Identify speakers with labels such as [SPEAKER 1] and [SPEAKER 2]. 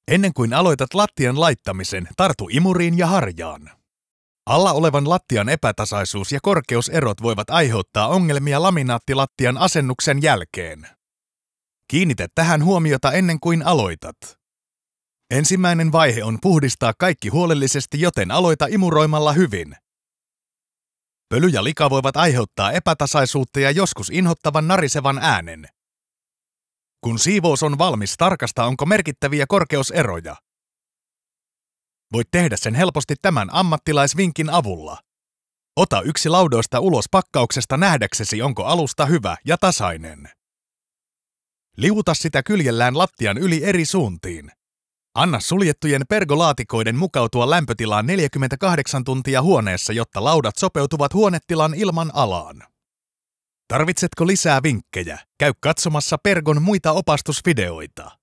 [SPEAKER 1] Ennen kuin aloitat lattian laittamisen, tartu imuriin ja harjaan. Alla olevan lattian epätasaisuus ja korkeuserot voivat aiheuttaa ongelmia laminaattilattian asennuksen jälkeen. Kiinnitä tähän huomiota ennen kuin aloitat. Ensimmäinen vaihe on puhdistaa kaikki huolellisesti, joten aloita imuroimalla hyvin. Pöly ja lika voivat aiheuttaa epätasaisuutta ja joskus inhottavan narisevan äänen. Kun siivous on valmis, tarkasta, onko merkittäviä korkeuseroja. Voit tehdä sen helposti tämän ammattilaisvinkin avulla. Ota yksi laudoista ulos pakkauksesta nähdäksesi, onko alusta hyvä ja tasainen. Liuta sitä kyljellään lattian yli eri suuntiin. Anna suljettujen pergolaatikoiden mukautua lämpötilaan 48 tuntia huoneessa, jotta laudat sopeutuvat huonetilan ilman alaan. Tarvitsetko lisää vinkkejä? Käy katsomassa Pergon muita opastusvideoita.